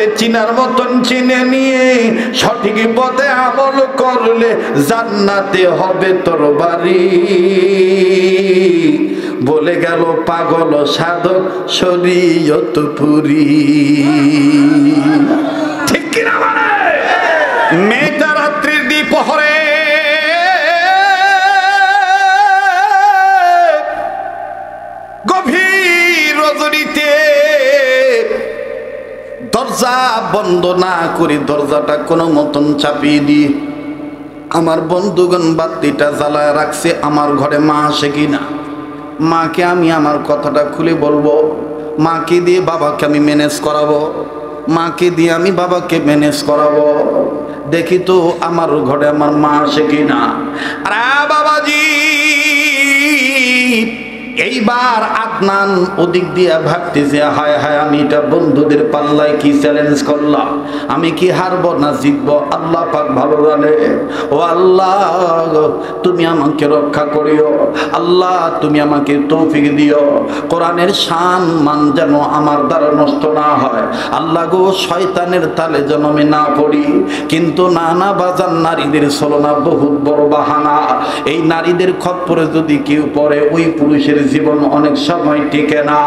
করে চিনার মতন চিনে নিয়ে সঠিক পথে আমল করলে জান্নাতে হবে তোর বাড়ি। বলে গেল পাগল সাধক শরীয়ত পুরি। ঠিক কিনা মানে? মেয়েটা রাত্রির দ্বিপ্রহরে গভীর রজনীতে দরজা বন্ধ না করে দরজাটা কোনো মতন চাপিয়ে দিয়ে আমার বন্ধুগণ বাতিটা জ্বালায় রাখছে। আমার ঘরে মা আসে কিনা, মাকে আমি আমার কথাটা খুলে বলবো, মাকে দিয়ে বাবাকে আমি ম্যানেজ করাবো, মাকে দিয়ে আমি বাবাকে ম্যানেজ করাবো। দেখি তো আমার ঘরে আমার মা আসে কিনা। আরে বাবাজি, এইবার আদনান ওদিক দিয়া ভাবতেছে, হায় হায় আমি এটা বন্ধুদের পাল্লায় কি চ্যালেঞ্জ করলাম, আমি কি হারবো না জিতবো আল্লাহ পাক ভালো জানে। ও আল্লাহ, তুমি আমাকে রক্ষা করিও, আল্লাহ তুমি আমাকে তৌফিক দিও, কোরআনের শান মান যেন আমার দ্বারা নষ্ট না হয়। আল্লাহ গো, শয়তানের তালে যেন আমি না পড়ি। কিন্তু নানা বাজার নারীদের ছলনা বহুত বড় বাহানা। এই নারীদের খপ্পরে যদি কেউ পড়ে, ওই পুরুষের জীবন অনেক সময় টিকে না।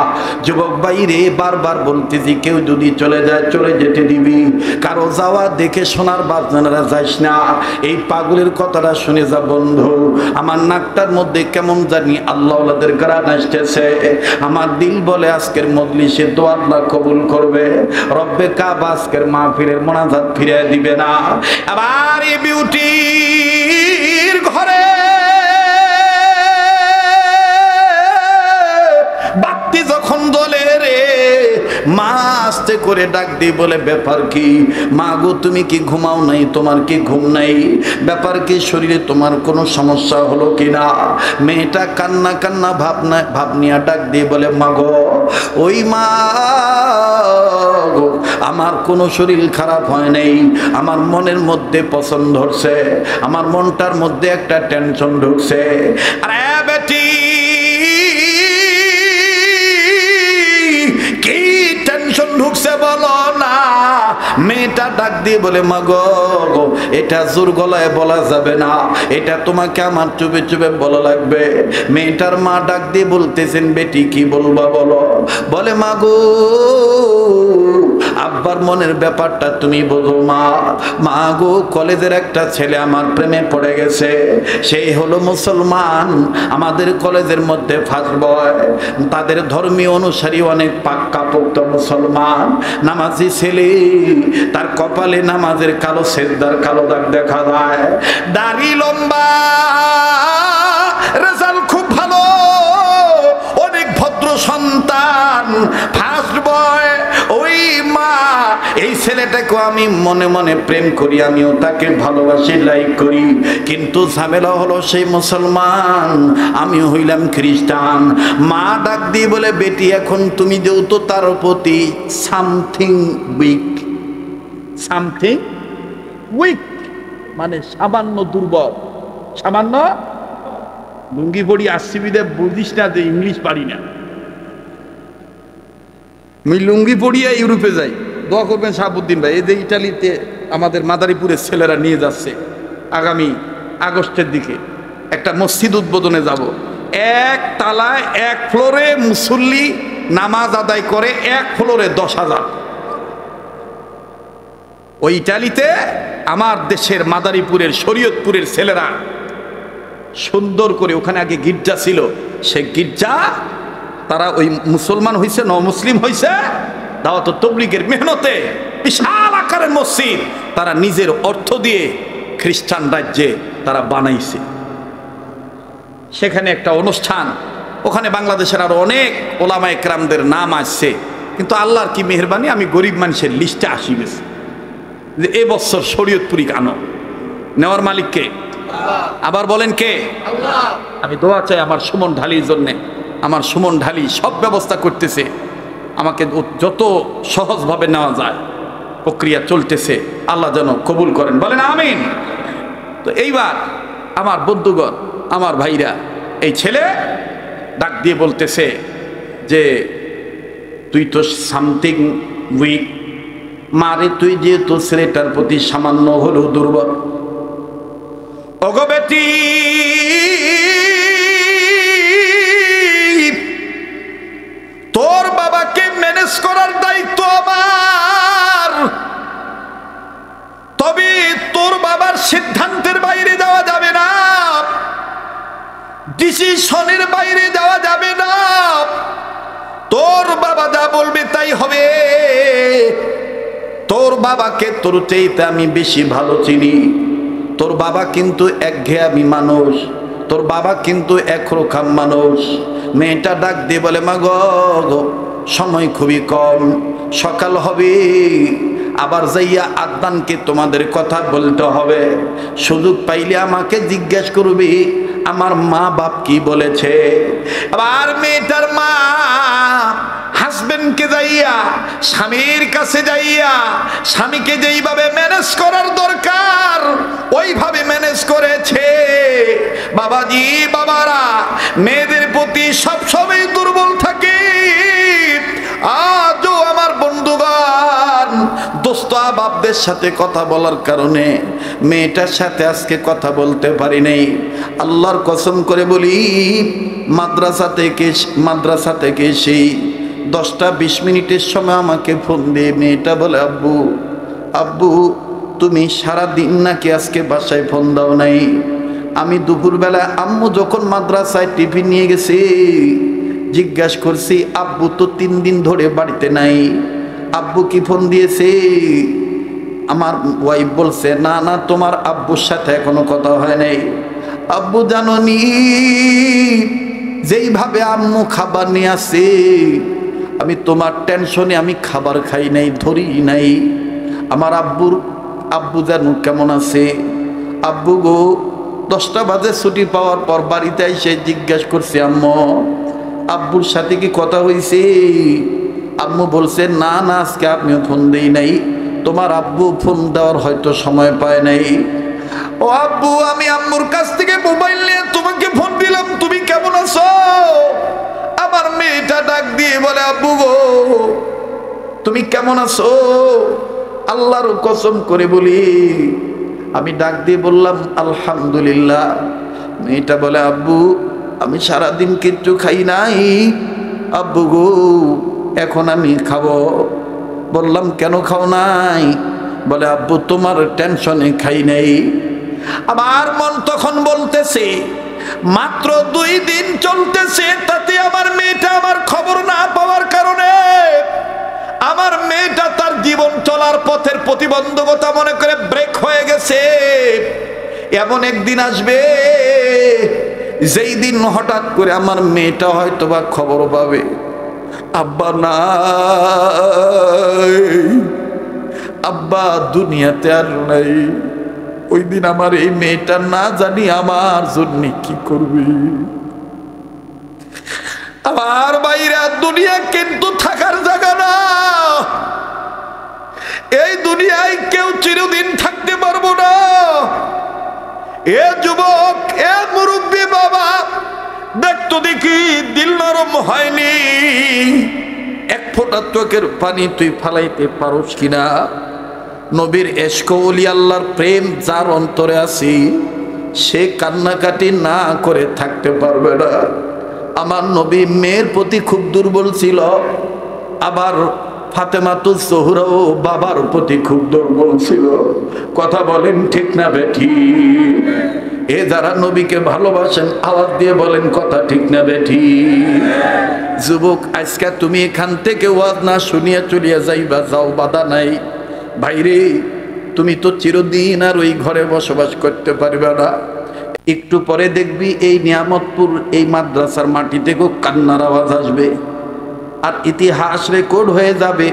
যুবক ভাইরে, বারবার বলতেছি, কেউ যদি চলে যায় চলে যেতে দিবি, কারো যাওয়া দেখে শোনার বাপজানারা যাইস না। এই পাগলের কথাটা শুনে যা বন্ধু, আমার নাকটার মধ্যে কেমন জানি আল্লাহওয়ালাদের গ্রাণ আসতেছে। আমার দিল বলে আজকের মজলিসে দোয়া আল্লাহ কবুল করবে, রব্বে কাবা আজকের মাহফিলের মোনাজাত ফিরিয়ে দিবে না। আবার এই বিউটির ঘরে বাতি যখন জ্বলে রে, মা আস্তে করে ডাক দিয়ে বলে, ব্যাপার কি মা গো, তুমি কি ঘুমাও নাই? তোমার কি ঘুম নাই? ব্যাপার কি, শরীরে তোমার কোনো সমস্যা হলো কিনা? মেয়েটা কান্না কান্না ভাবনিয়া ডাক দিয়ে বলে, মা গো, ওই মা গো, আমার কোনো শরীর খারাপ হয় নাই, আমার মনের মধ্যে পছন্দ ধরছে, আমার মনটার মধ্যে একটা টেনশন ঢুকছে। আরে বেটি, কি টেনশন ঢুকছে বলো না? মেয়েটা ডাক দিয়ে বলে, মা গো, এটা জোর গলায় বলা যাবে না, এটা তোমাকে আমার চুপে চুপে বলা লাগবে। মেয়েটার মা ডাক দিয়ে বলতেছেন, বেটি কি বলবা বলো। বলে, মা গো, আব্বার মনের ব্যাপারটা তুমি বোঝো মা। মা গো, কলেজের একটা ছেলে আমার প্রেমে পড়ে গেছে, সেই হলো মুসলমান, আমাদের কলেজের মধ্যে ফার্স্ট বয়, তাদের ধর্মীয় অনুসারী অনেক পাক্কা পোক্ত মুসলমান, নামাজি ছেলে, তার কপালে নামাজের কালো সেজদার কালো দাগ দেখা যায়, দাড়ি লম্বা, রেজাল্ট খুব ভালো, অনেক ভদ্র সন্তান, ফার্স্ট বয়। ওই মা, এই ছেলেটাকে আমি মনে মনে প্রেম করি, আমিও তাকে ভালোবাসি, লাইক করি, কিন্তু ঝামেলা হলো সেই মুসলমান, আমি হইলাম খ্রিস্টান। মা ডাক দিয়ে বলে, বেটি এখন তুমি যেহেতু তার প্রতি সামথিং উইক, সামথিং উইক মানে সামান্য দুর্বল, সামান্য। লুঙ্গি পড়ি আসছি বিদে বুঝিস না যে ইংলিশ পারি না। আমি লুঙ্গি পড়িয়া ইউরোপে যাই, দোয়া করবেন শাহাবুদ্দিন ভাই। এই যে ইটালিতে আমাদের মাদারীপুরের ছেলেরা নিয়ে যাচ্ছে, আগামী আগস্টের দিকে একটা মসজিদ উদ্বোধনে যাব। এক তালায় এক ফ্লোরে মুসল্লি নামাজ আদায় করে, এক ফ্লোরে 10,000। ওই ইটালিতে আমার দেশের মাদারীপুরের শরীয়তপুরের ছেলেরা সুন্দর করে, ওখানে আগে গির্জা ছিল, সে গির্জা তারা ওই মুসলমান হয়েছে, মুসলিম হয়েছে, দাওয়াত তাবলীগের মেহনতে বিশাল আকারের মসজিদ তারা নিজের অর্থ দিয়ে খ্রিস্টান রাজ্যে তারা বানাইছে। সেখানে একটা অনুষ্ঠান, ওখানে বাংলাদেশের আরো অনেক ওলামা একরামদের নাম আসছে, কিন্তু আল্লাহর কি মেহেরবানি, আমি গরিব মানুষের লিস্টে আসি গেছি যে এবছর শরীয়তপুরি আনো, নেওয়ার মালিক কে? আবার বলেন কে? আমি দোয়া চাই আমার সুমন ঢালির জন্যে। আমার সুমন ঢালি সব ব্যবস্থা করতেছে, আমাকে যত সহজভাবে নেওয়া যায় প্রক্রিয়া চলতেছে, আল্লাহ যেন কবুল করেন, বলেন আমিন। তো এইবার আমার বন্ধুগণ, আমার ভাইরা, এই ছেলে ডাক দিয়ে বলতেছে যে তুই তো সামথিং উইক, মারে তুই যেহেতু ছেলেটার প্রতি সামান্য হলেও দুর্বল, ওগো বেটি তোর বাবাকে ম্যানেজ করার দায়িত্ব আমার, তবে তোর বাবার সিদ্ধান্তের বাইরে যাওয়া যাবে না, ডিসিশনের বাইরে যাওয়া যাবে না, তোর বাবা যা বলবে তাই হবে। তোর বাবাকে তোর চাইতে আমি বেশি ভালো চিনি। তোর বাবা কিন্তু একঘেয়েমি মানুষ, তোর বাবা কিন্তু একরকম মানুষ। মেয়েটা ডাক দিয়ে বলে, মা গো সময় খুবই কম, সকাল হবে, আবার যাইয়া আদনানকে তোমাদের কথা বলতে হবে, সুযোগ পাইলে আমাকে জিজ্ঞেস করবি আমার মা বাপ কি বলেছে। আবার মেয়েটার মা হাজবেন্ডকে যাইয়া, স্বামীর কাছে যাইয়া, স্বামীকে যেইভাবে ম্যানেজ করার দরকার ওইভাবে ম্যানেজ করেছে। বাবাজি বাবারা মেয়েদের প্রতি সবসময় দুর্বল থাকে। আজও আমার বন্ধুগণ দোস্ত বাপদের সাথে কথা বলার কারণে মেয়েটার সাথে আজকে কথা বলতে পারি নাই। আল্লাহর কসম করে বলি, মাদ্রাসা থেকে সেই 10-20 মিনিটের সময় আমাকে ফোন দিয়ে মেয়েটা বলে, আব্বু আব্বু তুমি সারাদিন নাকি আজকে বাসায় ফোন দাও নাই। আমি দুপুরবেলা আম্মু যখন মাদ্রাসায় টিফিন নিয়ে গেছি জিজ্ঞাসা করছি, আব্বু তো 3 দিন ধরে বাড়িতে নাই, আব্বু কি ফোন দিয়েছে? আমার ওয়াইফ বলছে, না না তোমার আব্বুর সাথে এখনো কথা হয় নাই। আব্বু জানোনি যেইভাবে আম্মু খাবার নিয়ে আসে আমি তোমার টেনশনে আমি খাবার খাই নাই, ধরি নাই। আমার আব্বু জানো কেমন আছে? আব্বু গো 10টা বাজে ছুটি পাওয়ার পর বাড়িতে এসে জিজ্ঞাসা করছি, আম্মু আব্বুর সাথে কি কথা হয়েছে? আম্মু বলছে, না না আজকে আমিও ফোন দেই নাই, তোমার আব্বু ফোন দেওয়ার হয়তো সময় পায় নাই। ও আব্বু আমি আম্মুর কাছ থেকে মোবাইল নিয়ে তোমাকে ফোন দিলাম, তুমি কেমন আছো? আমার মেয়েটা ডাক দিয়ে বলে, আব্বু গো তুমি কেমন আছো? আল্লাহর কসম করে বলি আমি ডাক দিয়ে বললাম আলহামদুলিল্লাহ। মেয়েটা বলে, আব্বু আমি সারাদিন কিচ্ছু খাই নাই, আব্বু গো এখন আমি খাবো। বললাম কেন খাও নাই? বলে আব্বু তোমার টেনশনে খাই নাই। আমার মন তখন বলতেছে মাত্র 2 দিন চলতেছে, তাতে আমার মেয়েটা আমার খবর না পাওয়ার কারণে আমার মেয়েটা তার জীবন চলার পথের প্রতিবন্ধকতা মনে করে ব্রেক হয়ে গেছে। এমন একদিন আসবে যেই দিন হঠাৎ করে আমার মেয়েটা হয়তো বা খবর পাবে আব্বা নাই, আব্বা দুনিয়াতে আর নাই। ওই দিন আমার এই মেয়েটা না জানি আমার জন্য কি করবে। আমার বাইরে দুনিয়া কিন্তু থাকার জায়গা না, এই দুনিয়ায় কেউ চিরদিন থাকতে পারবো না। এ যুবক, এ মুরব্বী বাবা, দেখতো দেখি দিল নরম হয়নি, 1 ফোঁটা চোখের পানি তুই ফালাইতে পারোস কিনা? নবীর ইশক ওলি আল্লাহর প্রেম যার অন্তরে আছে সে কান্নাকাটি না করে থাকতে পারবে না। আমার নবী মেয়ের প্রতি খুব দুর্বল ছিল, আবার ফাতেমাতুজ জোহরাও বাবার প্রতি খুব দুর্বল ছিল। কথা বলেন ঠিক না বেঠি? এ যারা নবীকে ভালোবাসেন আওয়াজ দিয়ে বলেন কথা ঠিক না বেঠি? যুবক আজকে তুমি এখান থেকে ওয়াজ না শুনিয়া চলিয়া যাইবা, যাও বাধা নাই। ভাইরে তুমি তো চিরদিন আর ওই ঘরে বসবাস করতে পারবে না। একটু পরে দেখবি এই নিয়ামতপুর এই মাদ্রাসার মাটি থেকেও কান্নার আওয়াজ আসবে, আর ইতিহাস রেকর্ড হয়ে যাবে।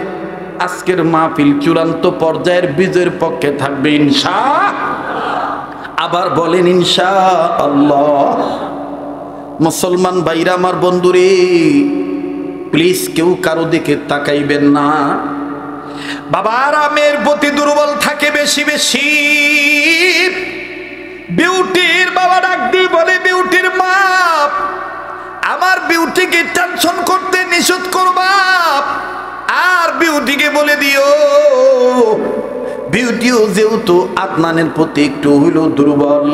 আজকের মাহফিল চূড়ান্ত পর্যায়ের বিজয়ের পক্ষে থাকবে ইনশাআল্লাহ। আবার বলেন ইনশাআল্লাহ। মুসলমান ভাইরা আমার বন্ধুরে, প্লিজ কেউ কারো দিকে তাকাইবেন না। বাবারা মেয়ের প্রতি দুর্বল থাকে বেশি বেশি। বিউটির বাবা ডাক দিয়ে বলে, বিউটির মা আমার বিউটিকে টেনশন করতে নিষেধ করবা, আর বিউটিকে বলে দিও, বিউটিও যেহেতু আদনানের প্রতি একটু হইলেও দুর্বল,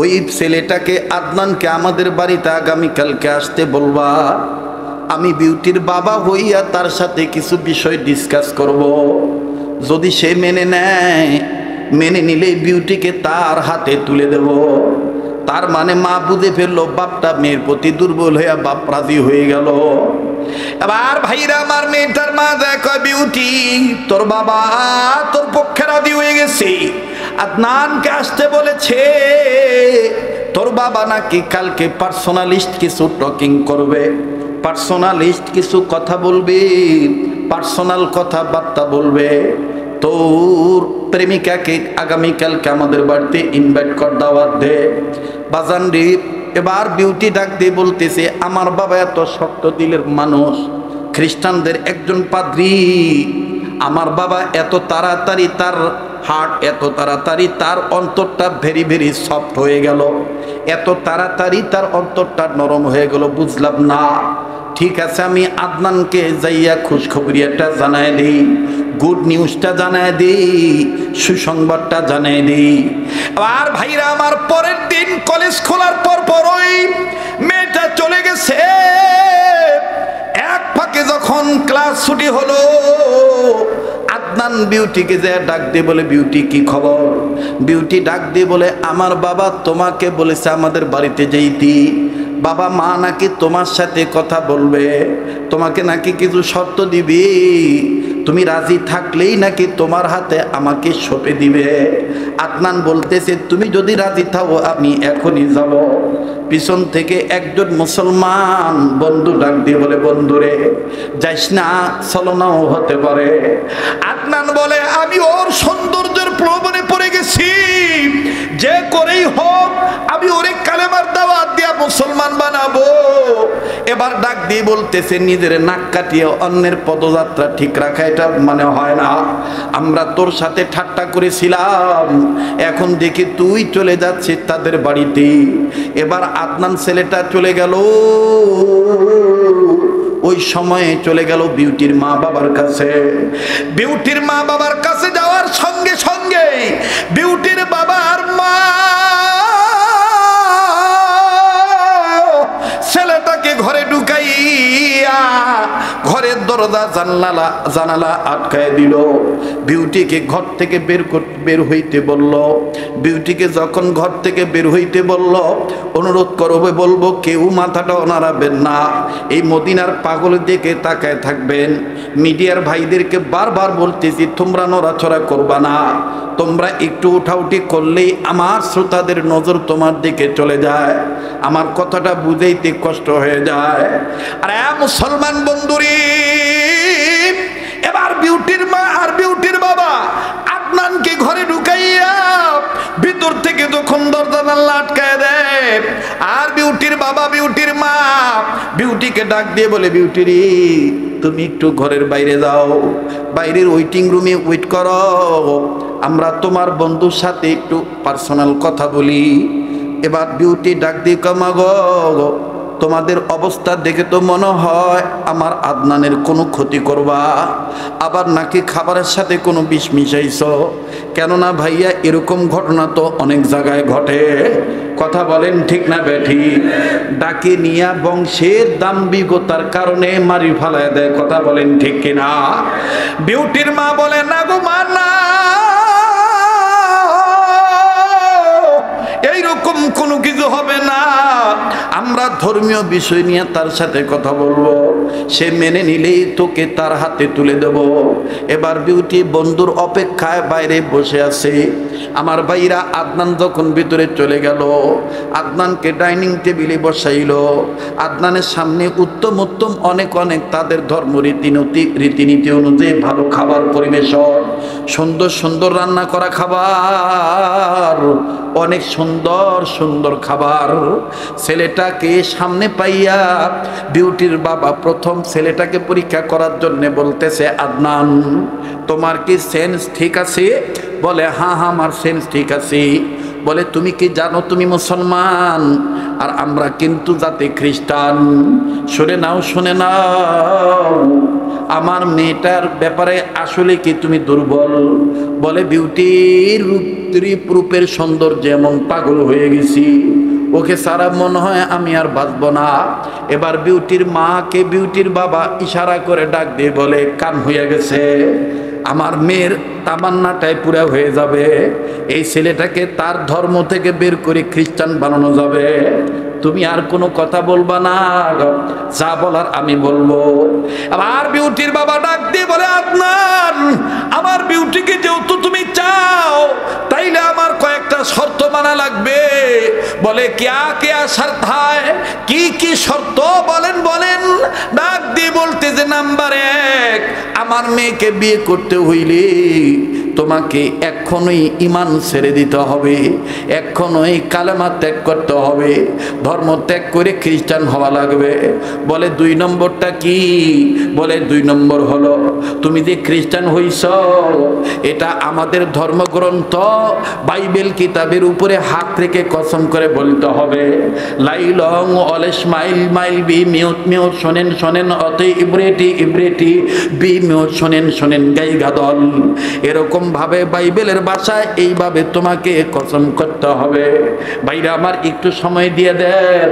ওই ছেলেটাকে আদনানকে আমাদের বাড়িতে আগামীকালকে আসতে বলবা। আমি বিউটির বাবা হইয়া তার সাথে কিছু বিষয় ডিসকাস করব। যদি সে মেনে নেয়, মেনে নিলে বিউটিকে তার হাতে তুলে দেব। তার মানে মা বুঝে ফেললো বাপটা মেয়ের প্রতি দুর্বল হইয়া বাপ রাজি হয়ে গেল। এবার ভাইরা আমার মেয়েটার মা দেখো, বিউটি তোর বাবা তোর পক্ষে রাজি হয়ে গেছে, আদনানকে আসতে বলেছে। তোর বাবা নাকি কালকে পার্সোনালিস্ট কিছু টকিং করবে, পার্সোনালিস্ট কিছু কথা বলবে, পার্সোনাল কথাবার্তা বলবে। তোর প্রেমিকাকে আগামীকালকে আমাদের বাড়িতে ইনভাইট কর, দাওয়াত দে বাজান রে। এবার বিউটি ডাক দিয়ে বলতেছে, আমার বাবা এত শক্ত দিলের মানুষ, খ্রিস্টানদের একজন পাদ্রী। আমার বাবা এত তাড়াতাড়ি তার হার্ট, এত তাড়াতাড়ি তার অন্তরটা ভেরি ভেরি সফট হয়ে গেল, এত তাড়াতাড়ি তার অন্তরটা নরম হয়ে গেল, বুঝলাম না। ঠিক আছে, আমি আদনানকে যাইয়া খুশখবরিয়াটা জানাই দিই, গুড নিউজটা জানাই দিই, সুসংবাদটা জানাই দিই। আর ভাইরা আমার পরের দিন কলেজ খোলার পরই মেয়েটা চলে গেছে। এক ফাঁকে যখন ক্লাস ছুটি হলো, আদনান বিউটিকে যে ডাক দিয়ে বলে, বিউটি কি খবর? বিউটি ডাক দিয়ে বলে, আমার বাবা তোমাকে বলেছে আমাদের বাড়িতে যেইতি, বাবা মা নাকি তোমার সাথে কথা বলবে, তোমাকে নাকি কিছু শর্ত দিবি, তুমি রাজি থাকলেই নাকি তোমার হাতে আমাকে সঁপে দিবে। আদনান বলতেছে, তুমি যদি রাজি থাকো আমি এখনই যাব। পিছন থেকে একজন মুসলমান বন্ধু ডাক দিয়ে বলে, বন্ধুরে যাইস না, ছলনাও হতে পারে। আদনান বলে, আমি ওর সৌন্দর্যের প্রলোভনে পড়ে গেছি, যে করেই হোক আমি ওরে কালেমার দাওয়াত দিয়া মুসলমান বানাবো। এবার ডাক দিয়ে বলতেছে, নিজের নাক কাটিয়ে অন্যের পদযাত্রা ঠিক রাখা এটা মানে হয় না। আমরা তোর সাথে ঠাট্টা করেছিলাম, এখন দেখি তুই চলে যাচ্ছিস তাদের বাড়িতে। এবার আদনান ছেলেটা চলে গেল, ওই সময়ে চলে গেল বিউটির মা বাবার কাছে। বিউটির মা বাবার কাছে যাওয়ার সঙ্গে সঙ্গে বিউটির বাবার মা ছেলেটাকে ঘরে ঢুকাইয়া ঘরের দরজা জানালা আটকায় দিল। বিউটিকে ঘর থেকে বের হইতে বলল। বিউটিকে যখন ঘর থেকে বের হইতে বলল, অনুরোধ করবে বলবো কেউ মাথাটা নাড়াবেন না, এই মদিনার পাগলের দিকে তাকায় থাকবেন। মিডিয়ার ভাইদেরকে বারবার বলতেছি, তোমরা নড়াচড়া করবা না, তোমরা একটু উঠাউঠি করলেই আমার শ্রোতাদের নজর তোমার দিকে চলে যায়, আমার কথাটা বুঝাইতে কষ্ট হয়ে যায়। আরে মুসলমান বন্ধুরি, এবার বিউটির মা আর বিউটির বাবা আদনানকে ঘরে ঢুকাইয়া ভিতর থেকে যখন দরজা জানলা আটকায় দেয়, আর বিউটির বাবা বিউটির মা বিউটিকে ডাক দিয়ে বলে, বিউটিরি তুমি একটু ঘরের বাইরে যাও, বাইরের ওয়েটিং রুমে ওয়েট করো, আমরা তোমার বন্ধুর সাথে একটু পার্সোনাল কথা বলি। এবার বিউটি ডাক দিয়ে, কামা গো, তোমাদের অবস্থা দেখে তো মনে হয় আমার আদনানের কোনো ক্ষতি করবা, আবার নাকি খাবারের সাথে কোনো বিষ মিশাইছ। কেননা ভাইয়া এরকম ঘটনা তো অনেক জায়গায় ঘটে, কথা বলেন ঠিক না বেঠি? ডাকে নিয়া বংশের দাম্ভিকতার কারণে মারি ফেলায় দেয়, কথা বলেন ঠিক কিনা? বিউটির মা বলে, না গো মা না, এইরকম কোনো কিছু হবে না, আমরা ধর্মীয় বিষয় নিয়ে তার সাথে কথা বলবো, সে মেনে নিলেই তোকে তার হাতে তুলে দেব। এবার বিউটি বন্ধুর অপেক্ষায় বাইরে বসে আছে। আমার ভাইরা আদনান যখন ভিতরে চলে গেল, আদনানকে ডাইনিং টেবিলে বসাইল। আদনানের সামনে উত্তম উত্তম অনেক অনেক তাদের ধর্ম রীতিনীতি অনুযায়ী ভালো খাবার পরিবেশন, সুন্দর সুন্দর রান্না করা খাবার, অনেক সুন্দর সুন্দর খাবার। ছেলেটাকে সামনে পাইয়া বিউটির বাবা প্রথম ছেলেটাকে পরীক্ষা করার জন্য বলতেছে, আদনান তোমার কি সেন্স ঠিক আছে? বলে, হ্যাঁ হ্যাঁ আমার সেন্স ঠিক আছে। বলে, তুমি কি জানো তুমি মুসলমান আর আমরা কিন্তু জাতি খ্রিস্টান? শুনে নাও শুনে নাও, আমার মেয়েটার ব্যাপারে আসলে কি তুমি দুর্বল? বলে বিউটির রূপের সৌন্দর্য এমন পাগল হয়ে গেছি, ওকে সারা মনে হয় আমি আর বাঁচব না। এবার বিউটির মাকে বিউটির বাবা ইশারা করে ডাক দিয়ে বলে, কান হয়ে গেছে, আমার মেয়ের তামান্নাটাই পুরা হয়ে যাবে, এই ছেলেটাকে তার ধর্ম থেকে বের করে খ্রিস্টান বানানো যাবে। তুমি আর কোনো কথা বলবা না, যা বলার আমি বলবো। আবার বিউটির বাবা ডাক দিয়ে বলে, আদনান, আমার বিউটিকে যেহেতু তুমি চাও, তাইলে আমার কয়েকটা শর্ত মানা লাগবে। বলে কেয়া কেয়া শর্ত হয়, কি কি শর্ত বলেন বলেন। ডাক দিয়ে বলতে যে, নাম্বার 1, আমার মেয়েকে বিয়ে করতে হইলে তোমাকে এখনই ঈমান ছেড়ে দিতে হবে, এখনই কালেমা ত্যাগ করতে হবে, ধর্ম ত্যাগ করে খ্রিস্টান হওয়া লাগবে। বলে 2 নম্বরটা কি? বলে 2 নম্বর হলো, তুমি যে খ্রিস্টান হইছ, এটা আমাদের ধর্মগ্রন্থ বাইবেল কিতাবের উপরে হাত রেখে কসম করে বলতে হবে, লাইলং অলেস মাইল মাইল বি মিউট মিউট, শোনেন শোনেন অতে ইব্রেটি ইব্রেটি বি মিউট, শোনেন শোনেন গাই গাদল। এরকম ভাবে বাইবেলের ভাষায় এইভাবে তোমাকে কসম করতে হবে। ভাইরা আমার, একটু সময় দিয়ে দেন।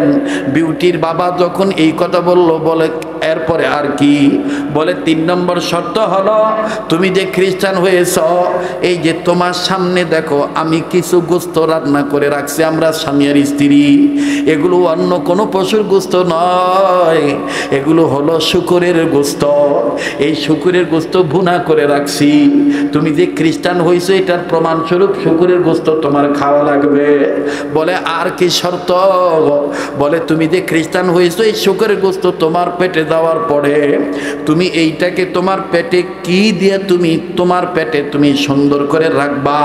বিউটির বাবা যখন এই কথা বললো, বলে এরপরে আর কি? বলে 3 নম্বর শর্ত হলো, তুমি যে খ্রিস্টান হয়েছ, এই যে তোমার সামনে দেখো আমি কিছু গোস্ত রান্না করে রাখছি, আমরা স্বামী আর স্ত্রী, এগুলো অন্য কোনো পশুর গোস্ত নয়, এগুলো হলো শূকরের গোস্ত। এই শূকরের গোস্ত ভুনা করে রাখছি, তুমি যে খ্রিস্টান হয়েছো এটার প্রমাণস্বরূপ শূকরের গোস্ত তোমার খাওয়া লাগবে। বলে আর কি শর্ত? বলে তুমি যে খ্রিস্টান হয়েছো, এই শূকরের গোস্ত তোমার পেটে যাওয়ার পরে তুমি এইটাকে তোমার পেটে কি দিয়ে তুমি তোমার পেটে তুমি সুন্দর করে রাখবা।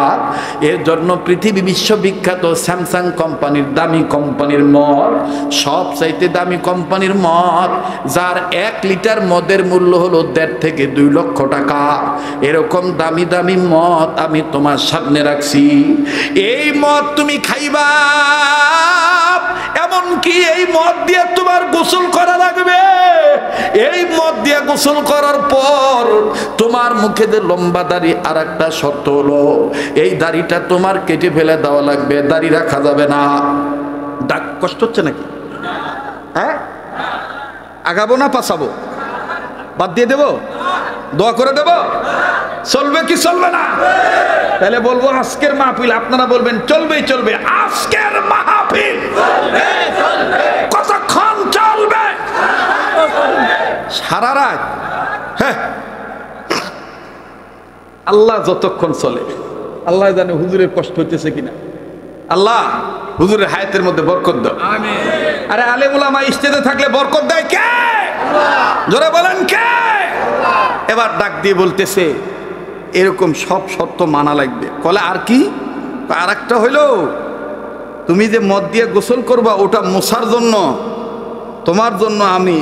এর জন্য পৃথিবী বিশ্ববিখ্যাত স্যামসাং কোম্পানির দামি কোম্পানির মদ, সব চাইতে দামি কোম্পানির মদ, যার 1 লিটার মদের মূল্য হলো 1.5 থেকে 2 লক্ষ টাকা, এরকম দামি দামি মদ আমি তোমার সামনে রাখছি। এই মদ তুমি খাইবা, এমনকি এই মদ দিয়ে তোমার গোসল করা লাগবে। এই মদ দিয়ে গোসল করার পর তোমার মুখে যে লম্বা দাড়ি, আর একটা শর্ত হলো, এই দাড়িটা তোমার কেটে ফেলে দেওয়া লাগবে, দাড়ি রাখা যাবে না। ডাক কষ্ট হচ্ছে নাকি? হ্যাঁ, আগাবো না পাছাবো? বাদ দিয়ে দেবো? দোয়া করে দেব? চলবে কি চলবে না? তাহলে বলবো আজকের মাহফিল, আপনারা বলবেন চলবেই চলবে। আজকের মাহফিল কতক্ষণ চলবে? সারা রাত। হ্যাঁ, আল্লাহ যতক্ষণ চলে, আল্লাহ জানে হুজুরের কষ্ট হইতেছে কিনা। আল্লাহ হুজুরের হায়াতের মধ্যে বরকত দাও। আমিন। আরে আলেম উলামা স্টেজে থাকলে বরকত দেয় কে? জোরে বলেন কে? এবার ডাক দিয়ে বলতেছে, এরকম সব শর্ত মানা লাগবে। বলে আর কি? আর একটা হইল, তুমি যে মদ দিয়ে গোসল করবা, ওটা মোছার জন্য তোমার জন্য আমি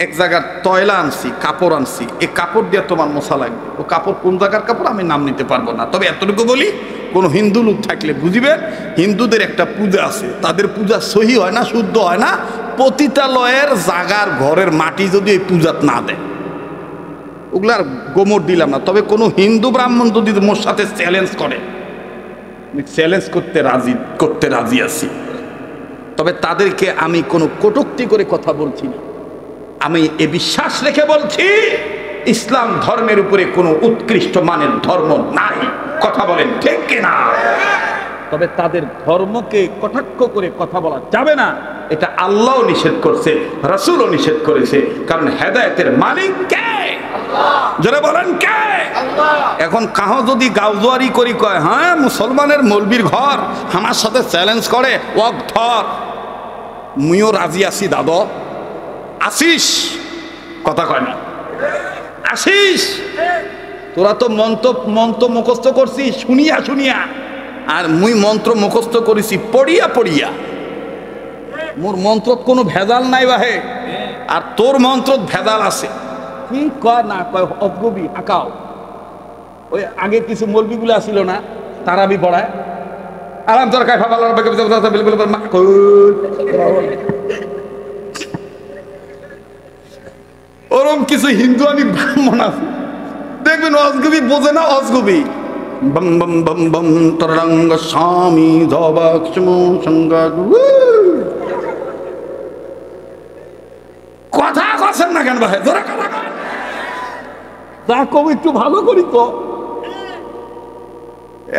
এক জায়গার তয়লা আনছি, কাপড় আনছি, এই কাপড় দিয়ে তোমার মোছা লাগবে। ও কাপড় কোন জায়গার কাপড় আমি নাম নিতে পারবো না, তবে এতটুকু বলি, কোনো হিন্দু লোক থাকলে বুঝিবেন, হিন্দুদের একটা পূজা আছে, তাদের পূজা সহি হয় না, শুদ্ধ হয় না, পতিতালয়ের জাগার ঘরের মাটি যদি এই পূজাত না দেয়, ওগুলার গোমর দিলাম না। তবে কোনো হিন্দু ব্রাহ্মণ যদি মোর সাথে চ্যালেঞ্জ করে, চ্যালেঞ্জ করতে রাজি আছি, তবে তাদেরকে আমি কোনো কটূক্তি করে কথা বলছি না। আমি এ বিশ্বাস রেখে বলছি, ইসলাম ধর্মের উপরে কোনো উৎকৃষ্ট মানের ধর্ম নাই। কথা বলেন ঠিক কিনা? তবে তাদের ধর্মকে কটাক্ষ করে কথা বলা যাবে না, এটা আল্লাহও নিষেধ করছে, রাসূলও নিষেধ করেছে। কারণ হেদায়েতের মালিক কে? যারা বলেন কে? এখন কাহ যদি গাউজুয়ারি করি কয়, হ্যাঁ মুসলমানের মৌলবীর ঘর, আমার সাথে চ্যালেঞ্জ করে, ওয়াক ধর, মুইও রাজি আছি, দাদা আসিস, কথা কয় না, আসিস। তোরা তো মন্ত্র মুখস্থ করছিস শুনিয়া শুনিয়া, আর মুই মন্ত্র মুখস্থ করেছি পড়িয়া পড়িয়া। মোর মন্ত্র কোনো ভেজাল নাই বাহে, আর তোর মন্ত্র ভেজাল আছে। কি কয় না কয় অজ্ঞবি আঁকাও। ওই আগে কিছু মৌলবীগুলো আসিল না, তারাবি পড়ায়, আরাম তোর কায় ফাফা ওরম কিছু হিন্দু আমি ব্রাহ্মণ আছে, দেখবেন অজগবি বোঝে না, অজগবি বম বম বম বম তরঙ্গ স্বামী ধবাক্ষম সংজ্ঞা। কথা কথা না কেন ভাই, ধরে কথা যা কব একটু ভালো করি তো।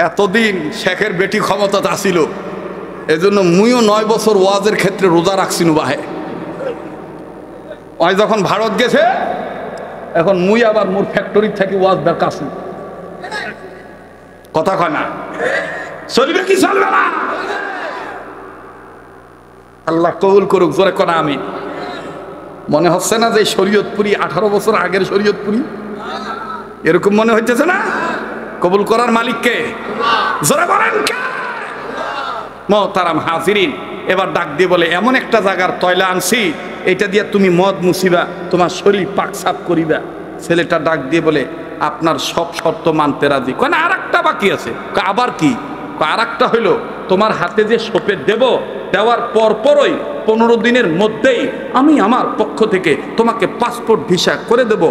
এতদিন শেখের বেটি ক্ষমতা আসিল, এজন্য মুইও 9 বছর ওয়াজের ক্ষেত্রে রোজা রাখছিনু বাহে। ওই যখন ভারত গেছে, এখন মুই আবার মোর ফ্যাক্টরি থেকে ওয়াজ দেখাছি। কথা কয় না, চলবে কি চলবে না? আল্লাহ কবুল করুক, জোরে কনা আমি। মনে হচ্ছে না যে শরীয়তপুরি 18 বছর আগের শরীয়তপুরি? এরকম মনে হইতেছে না? কবুল করার মালিককে জোরে বলেন কে? মুহতারাম হাজিরিন, এবার ডাক দিয়ে বলে, এমন একটা জায়গার তয়লা আনছি, এটা দিয়ে তুমি মদ মুছিবা, তোমার শরীর পাক সাফ করিবা। ছেলেটা ডাক দিয়ে বলে, আপনার সব শর্ত মানতে রাজি। কেন আর একটা বাকি আছে? আবার কি? আর একটা হইল, তোমার হাতে যে সোপে দেব, দেওয়ার পরপরই 15 দিনের মধ্যেই আমি আমার পক্ষ থেকে তোমাকে পাসপোর্ট ভিসা করে দেব।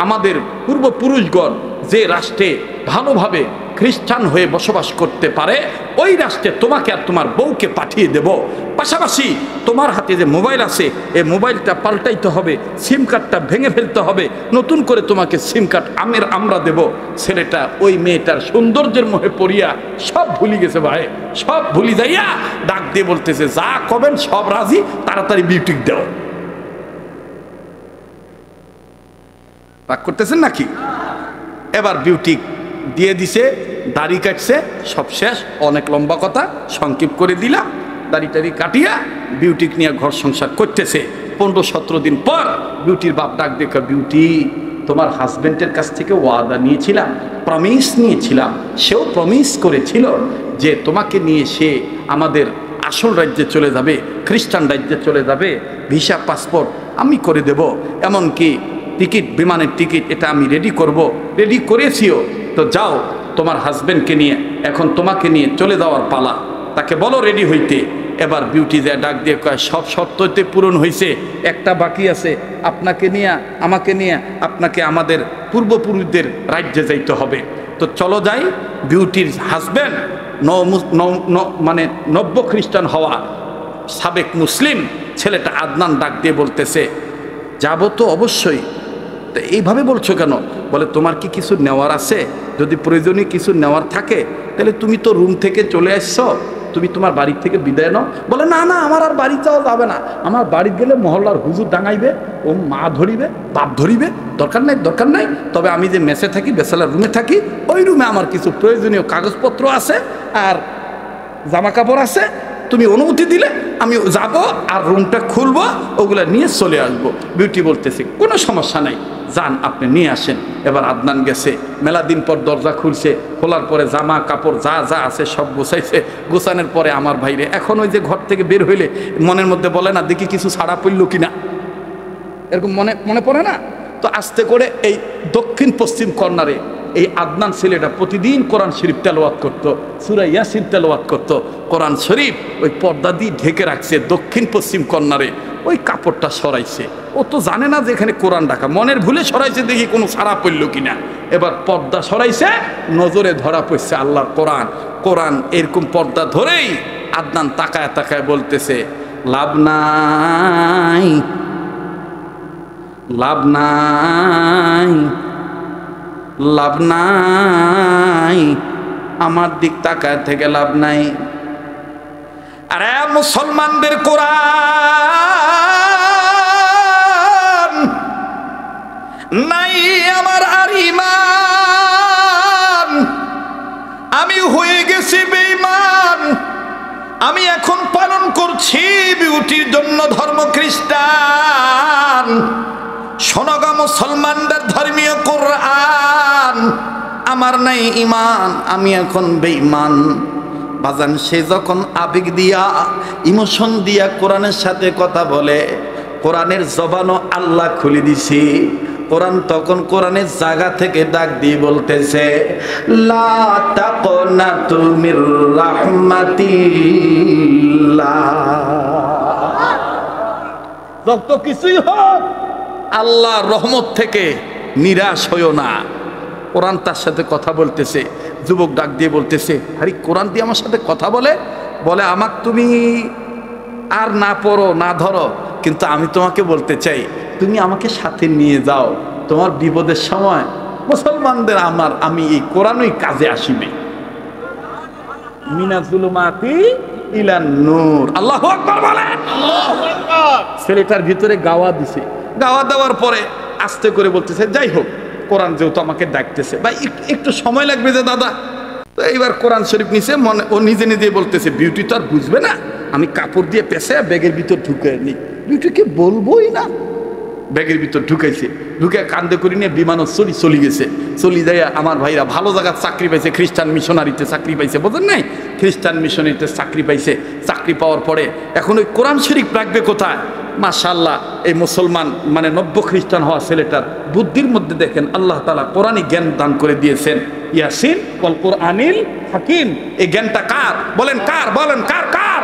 আমাদের পূর্বপুরুষগণ যে রাষ্ট্রে ভালোভাবে খ্রিস্টান হয়ে বসবাস করতে পারে, ওই রাষ্ট্রে তোমাকে আর তোমার বউকে পাঠিয়ে দেব। পাশাপাশি তোমার হাতে যে মোবাইল আছে, এই মোবাইলটা পাল্টাইতে হবে, সিম কার্ডটা ভেঙে ফেলতে হবে, নতুন করে তোমাকে সিম কার্ড আমরা দেব। ছেলেটা ওই মেয়েটার সৌন্দর্যের মোহে পড়িয়া সব ভুলি গেছে ভাই, সব ভুলি যাইয়া ডাক দিয়ে বলতেছে, যা কবেন সব রাজি, তাড়াতাড়ি বিউটিক দাও। রাগ করতেছেন নাকি? এবার বিউটিক দিয়ে দিছে, দাড়ি কাটছে, সব শেষ। অনেক লম্বা কথা, সংক্ষেপ করে দিলাম। দাড়ি টাড়ি কাটিয়া বিউটিক নিয়ে ঘর সংসার করতেছে। 15-17 দিন পর বিউটির বাপ ডাক দেখা, বিউটি, তোমার হাজবেন্ডের কাছ থেকে ওয়াদা নিয়েছিলাম, প্রমিস নিয়েছিলাম, সেও প্রমিস করেছিল যে তোমাকে নিয়ে সে আমাদের আসল রাজ্যে চলে যাবে, খ্রিস্টান রাজ্যে চলে যাবে। ভিসা পাসপোর্ট আমি করে দেব, এমনকি টিকিট, বিমানের টিকিট, এটা আমি রেডি করব, রেডি করেছিও। তো যাও তোমার হাজবেন্ডকে নিয়ে, এখন তোমাকে নিয়ে চলে যাওয়ার পালা, তাকে বলো রেডি হইতে। এবার বিউটি যা ডাক দিয়ে কয়, সব শর্ততে পূরণ হয়েছে, একটা বাকি আছে, আপনাকে নিয়ে, আমাকে নিয়ে আপনাকে আমাদের পূর্বপুরুষদের রাজ্যে যাইতে হবে। তো চলো যাই। বিউটির হাজবেন্ড মানে নব্য খ্রিস্টান হওয়া সাবেক মুসলিম ছেলেটা আদনান ডাক দিয়ে বলতেছে, যাবো তো অবশ্যই। তো এইভাবে বলছো কেন? বলে, তোমার কি কিছু নেওয়ার আছে? যদি প্রয়োজনীয় কিছু নেওয়ার থাকে তাহলে তুমি তো রুম থেকে চলে আসছো, তুমি তোমার বাড়ি থেকে বিদায় নাও। বলে, না না, আমার আর বাড়ি যাওয়া যাবে না, আমার বাড়ি গেলে মহল্লার হুজুর ডাঙাইবে, ও মা ধরিবে, বাপ ধরিবে, দরকার নাই, দরকার নাই। তবে আমি যে মেসে থাকি, বেসালার রুমে থাকি, ওই রুমে আমার কিছু প্রয়োজনীয় কাগজপত্র আছে আর জামা কাপড় আছে, তুমি অনুমতি দিলে আমি যাব আর রুমটা খুলবো, ওগুলা নিয়ে চলে আসবো। বিউটি বলতেছে, কোনো সমস্যা নাই, যান আপনি নিয়ে আসেন। এবার আদনান গেছে, মেলা দিন পর দরজা খুলছে, খোলার পরে জামা কাপড় যা যা আছে সব গোছাইছে। গোছানোর পরে আমার ভাইরে, এখন ওই যে ঘর থেকে বের হইলে মনের মধ্যে বলে না, দেখি কিছু ছাড়া পড়ল কিনা, এরকম মনে পড়ে না? তো আস্তে করে এই দক্ষিণ পশ্চিম কর্নারে এই আদনান ছেলেটা প্রতিদিন কোরআন শরীফ তেলাওয়াত করতো, সূরা ইয়াসিন তেলাওয়াত করতো। কোরআন শরীফ ওই পর্দা দিয়ে ঢেকে রাখছে দক্ষিণ পশ্চিম কর্নারে, ওই কাপড়টা সরাইছে। ও তো জানে না যে এখানে কোরআন রাখা, মনের ভুলে সরাইছে, দেখি কোনো সারা পড়ল কিনা। এবার পর্দা সরাইছে, নজরে ধরা পড়ছে আল্লাহর কোরআন। কোরআন এরকম পর্দা ধরেই আদনান তাকায় তাকায় বলতেছে, লাভ নাই, লাভ নাই, লাভ নাই, আমার দিক তাকায় থেকে লাভ নাই। আরে মুসলমানদের কোরআন নাই আমার আর ঈমান, আমি হয়ে গেছি বেঈমান। আমি এখন পালন করছি বিউটির জন্য ধর্ম খ্রিস্টান। শোনগা মুসলমানদের ধর্মীয় কোরআন, আমার নাই ঈমান, আমি এখন বেঈমান। বাজান, সে যখন আবেগ দিয়া, ইমোশন দিয়া কোরআনের সাথে কথা বলে, কোরআনের জবানও আল্লাহ খুলে দিছি। কোরআন তখন কোরআনের জায়গা থেকে ডাক দিয়ে বলতেছে, লা তাকনাতু মির রাহমাতিল্লাহ। যত কিছুই হোক, আল্লাহর রহমত থেকে নিরাশ হইও না। কোরআন তার সাথে কথা বলতেছে। যুবক ডাক দিয়ে বলতেছে, আরে কোরআন দিয়ে আমার সাথে কথা বলে, বলে আমাকে তুমি আর না পড়ো না ধরো, কিন্তু আমি তোমাকে বলতে চাই তুমি আমাকে সাথে নিয়ে যাও, তোমার বিপদের সময় মুসলমানদের আমি এই কোরআনই কাজে আসিবে। মিনাজুলুমাতি ইলান নূর, আল্লাহু আকবার বলেন। ছেলেটার ভিতরে গাওয়া দিছে, গাওয়া দেওয়ার পরে আস্তে করে বলতেছে, যাই হোক কোরআন যেহেতু আমাকে ডাকতেছে, ভাই একটু সময় লাগবে যে দাদা। তো এইবার কোরআন শরীফ নিছে, মনে ও নিজে নিজে বলতেছে, বিউটি তো আর বুঝবে না, আমি কাপড় দিয়ে পেঁচে ব্যাগের ভিতর ঢুকে নি, বিউটিকে বলবোই না। ব্যাগের ভিতর ঢুকাইছে, ঢুকে কান্দে করে নিয়ে বিমানও চলে গেছে। চলি যায় আমার ভাইরা ভালো জায়গায় চাকরি পাইছে, খ্রিস্টান মিশনারিতে চাকরি পাইছে, বোঝেন নাই, খ্রিস্টান মিশনারিতে চাকরি পাইছে। চাকরি পাওয়ার পরে এখন ওই কোরআন শরীফ রাখবে কোথায়? মাশাআল্লাহ, এই মুসলমান মানে নব্য খ্রিস্টান হওয়া ছেলেটার বুদ্ধির মধ্যে দেখেন আল্লাহ তাআলা কোরআনই জ্ঞান দান করে দিয়েছেন। ইয়াসিন ওয়াল কোরআনিল হাকিম, এই জ্ঞানটা কার? বলেন কার? বলেন কার? কার?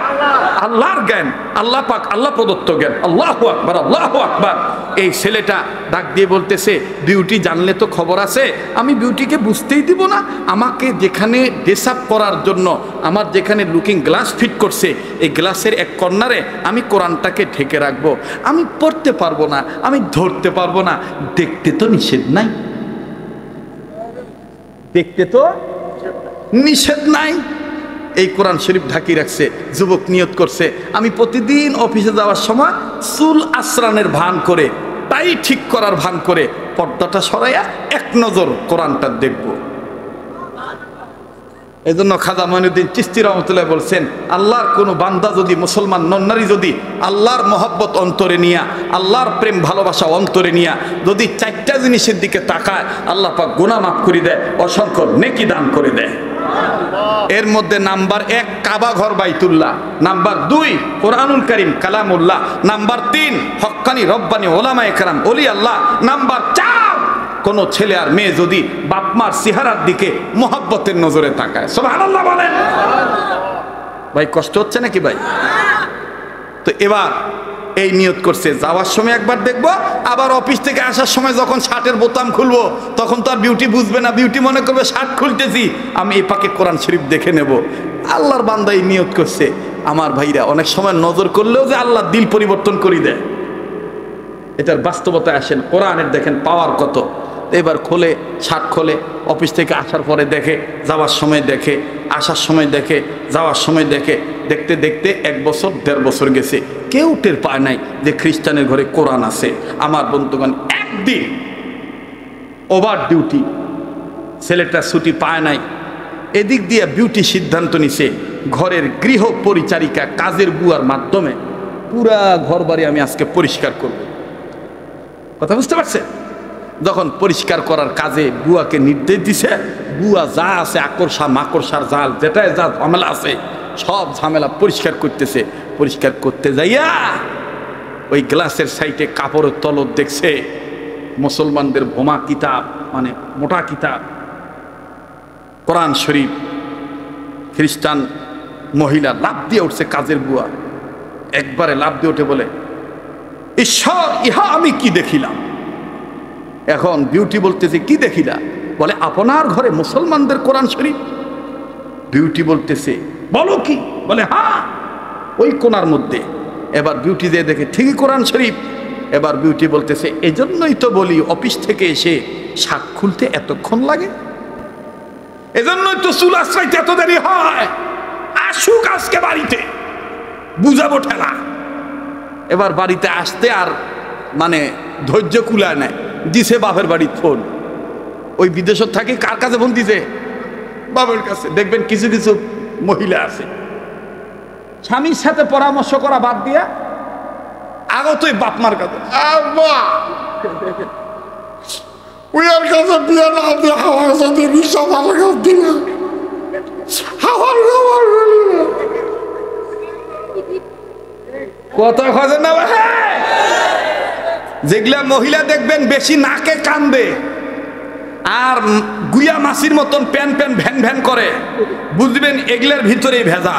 আল্লাহর জ্ঞান, আল্লাহ পাক, আল্লাহ প্রদত্ত জ্ঞান। আল্লাহু আকবার, আল্লাহু আকবার। এই ছেলেটা ডাক দিয়ে বলতেছে, বিউটি জানলে তো খবর আছে, আমি বিউটিকে বুঝতেই দিব না। আমাকে যেখানে ড্রেস আপ করার জন্য আমার যেখানে লুকিং গ্লাস ফিট করছে, এই গ্লাসের এক কর্নারে আমি কোরআনটাকে ঢেকে রাখবো, আমি পড়তে পারবো না, আমি ধরতে পারবো না। দেখতে তো নিষেধ নাই, দেখতে তো নিষেধ নাই। এই কোরআন শরীফ ঢাকি রাখছে। যুবক নিয়ত করছে, আমি প্রতিদিন অফিসে যাওয়ার সময় চুল আশ্রানের ভান করে, তাই ঠিক করার ভান করে পর্দাটা সরাইয়া এক নজর কোরআনটা দেখব। এই জন্য খাজা মঈনুদ্দিন চিশতি রহমতুল্লাহ বলছেন, আল্লাহর কোনো বান্দা যদি, মুসলমান নন্নারী যদি আল্লাহর মহব্বত অন্তরে নিয়া, আল্লাহর প্রেম ভালোবাসা অন্তরে নিয়া যদি চারটা জিনিসের দিকে তাকায়, আল্লাহ পাক গুনাহ মাফ করে দেয়, অসংখ্য নেকি দান করে দেয়। এর মধ্যে নাম্বার 1 কাবা ঘর বাইতুল্লাহ, নাম্বার 2 কোরআনুল কারীম কালামুল্লাহ, নাম্বার 3 হক্কানি রব্বানি ওলামায়ে কেরাম ওলি আল্লাহ, নাম্বার 4 কোন ছেলে আর মেয়ে যদি বাপমার চেহারার দিকে মহব্বতের নজরে তাকায়। সুবহানাল্লাহ বলেন। ভাই কষ্ট হচ্ছে নাকি ভাই? তো এবার এই নিয়ত করছে, যাওয়ার সময় একবার দেখবো, আবার অফিস থেকে আসার সময় যখন শার্টের বোতাম খুলবো তখন তো আর বিউটি বুঝবে না, বিউটি মনে করবে শার্ট খুলতেছি, আমি এই পাকে কোরআন শরীফ দেখে নেব। আল্লাহর বান্দা এই নিয়ত করছে। আমার ভাইরা, অনেক সময় নজর করলেও যে আল্লাহ দিল পরিবর্তন করে দেয়, এটার বাস্তবতায় আসেন। কোরআনের দেখেন পাওয়ার কত। এবার খোলে, শার্ট খোলে, অফিস থেকে আসার পরে দেখে, যাওয়ার সময় দেখে, আসার সময় দেখে, যাওয়ার সময় দেখে। দেখতে দেখতে 1 বছর 1.5 বছর গেছে, কেউ টের পায় নাই যে খ্রিস্টানের ঘরে কোরআন আছে। আমার বন্ধুগণ, একদিন ওভার ডিউটি, ছেলেটা ছুটি পায় নাই, এদিক দিয়ে বিউটি সিদ্ধান্ত নিছে ঘরের গৃহ পরিচারিকা কাজের বুয়ার মাধ্যমে পুরা ঘর বাড়ি আমি আজকে পরিষ্কার করব। কথা বুঝতে পারছে? যখন পরিষ্কার করার কাজে বুয়াকে নির্দেশ দিছে, বুয়া যা আছে আকর্ষা মাকড়সার জাল, যেটাই যা ঝামেলা আছে সব ঝামেলা পরিষ্কার করতেছে। পরিষ্কার করতে যাইয়া ওই গ্লাসের সাইডে কাপড়ের তলব দেখছে মুসলমানদের বোমা কিতাব, মানে মোটা কিতাব কোরআন শরীফ। খ্রিস্টান মহিলা লাফ দিয়ে উঠছে, কাজের বুয়া একবারে লাফ দিয়ে উঠে বলে, ঈশ্বর, ইহা আমি কি দেখিলাম। এখন বিউটি বলতেছে, কি দেখিলা? বলে, আপনার ঘরে মুসলমানদের কোরআন শরীফ। বিউটি বলতেছে, বলো কি? বলে, হ্যাঁ, ওই কোণার মধ্যে। এবার বিউটি দিয়ে দেখে ঠিকই কোরআন শরীফ। এবার বিউটি বলতেছে, এজন্যই তো বলি অফিস থেকে এসে শাক খুলতে এতক্ষণ লাগে, এজন্যই তো চুল আশ্রাইতে এত দেরি হয়। আসুক আজকে বাড়িতে, বুঝাবো ঠেলা। এবার বাড়িতে আসতে আর মানে ধৈর্য কুলায় নেয়, দিছে বাপের বাড়ির ফোন। ওই বিদেশত থাকি কার কাছে ফোন দিছে? বাবার কাছে। দেখবেন কিছু কিছু মহিলা আছে স্বামীর সাথে পরামর্শ করা বাদ দিয়া আগতই বাপমার কাছে, উইয়ার কাছে বিয়ে না দিয়ে হাওয়ার সাথে রিক্সা ভালো কাজ দিল, হাওয়ার খাবার কথা খোঁজে না। যেগুলা মহিলা দেখবেন বেশি নাকে কান্দে আর গুয়া মাছির মতন প্যান প্যান ভ্যান ভ্যান করে, বুঝবেন এগুলার ভিতরেই ভেজা।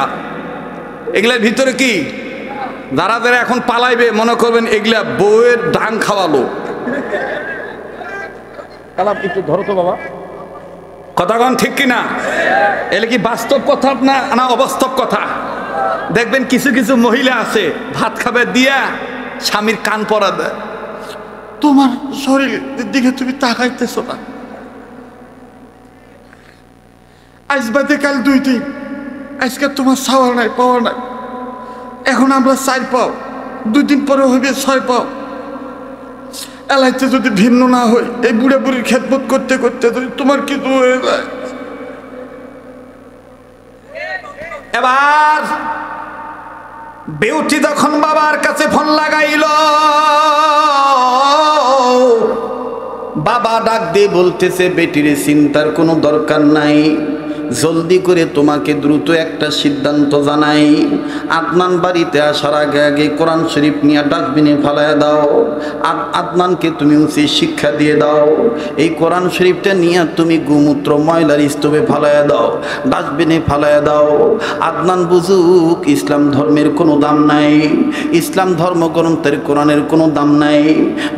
এগুলার ভিতরে কি? যারা যারা এখন পালাইবে মনে করবেন এগুলা বউয়ের ডাং খাওয়ালো, কালাম একটু ধরো তো বাবা, কথাগণ ঠিক কিনা? এলে কি বাস্তব কথা না না অবাস্তব কথা? দেখবেন কিছু কিছু মহিলা আছে ভাত খাবে দিয়া স্বামীর কান পরা দেয়। তোমার শরীরের দিকে তুমি তাকাইতেছো না, আজ বাদে কাল 2 দিন, আজকে তোমার ছাওয়া নাই পাওয়া নাই, এখন আমরা 4 পাও, 2 দিন পরে হইবে 6 পাও। এলাইতে যদি ভিন্ন না হয়, এই বুড়া বুড়ির খেদমত করতে করতে যদি তোমার কিছু হয়ে যায়। এবার বিউটি তখন বাবার কাছে ফোন লাগাইল, বাবা ডাক দিয়ে বলতেছে, বেটিরে চিন্তার কোনো দরকার নাই, জলদি করে তোমাকে দ্রুত একটা সিদ্ধান্ত জানাই। আদনান বাড়িতে আসার আগে আগে কোরআন শরীফ নিয়ে ডাস্টবিনে ফেলায় দাও। আদনানকে তুমি উচিত শিক্ষা দিয়ে দাও। এই কোরআন শরীফটা নিয়ে তুমি গোমূত্র ময়লার স্তূপে ফেলায় দাও, ডাস্টবিনে ফেলায় দাও। আদনান বুঝুক ইসলাম ধর্মের কোনো দাম নাই, ইসলাম ধর্মগ্রন্থের কোরআনের কোনো দাম নাই।